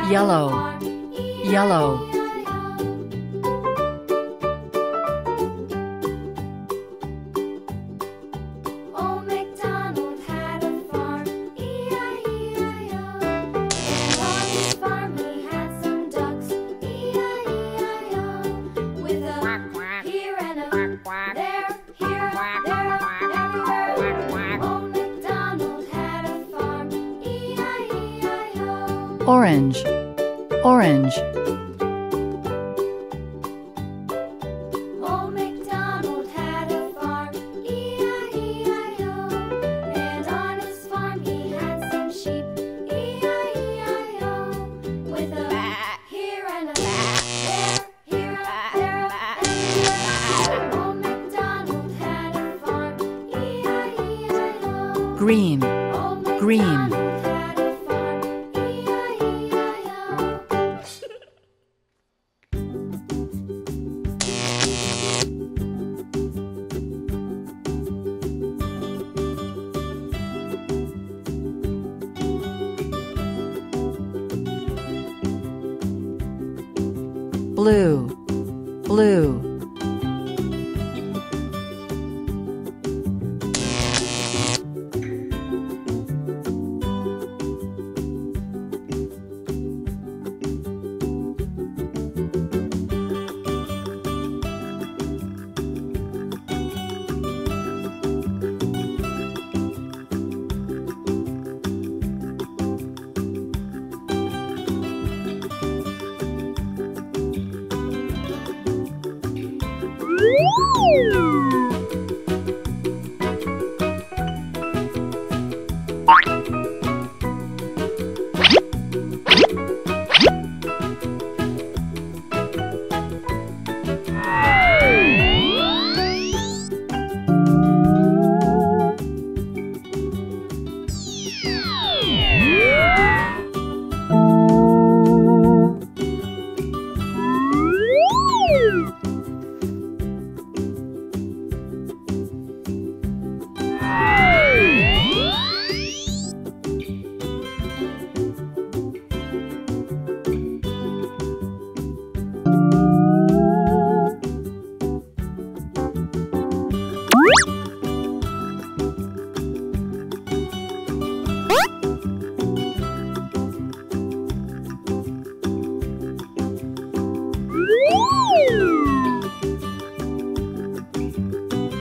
Yellow, yellow. Old MacDonald had a farm, E-I-E-I-O. And on his farm he had some ducks, E-I-E-I-O. With a here and a there, here, there, everywhere. Old MacDonald had a farm, E-I-E-I-O. Orange, orange. Old MacDonald had a farm, E-I-E-I-O. And on his farm he had some sheep, E-I-E-I-O. With a here and a there, here, there, everywhere. Old MacDonald had a farm, E-I-E-I-O. Green, Old green. MacDonald had a farm, E-I-E-I-O. Blue, blue.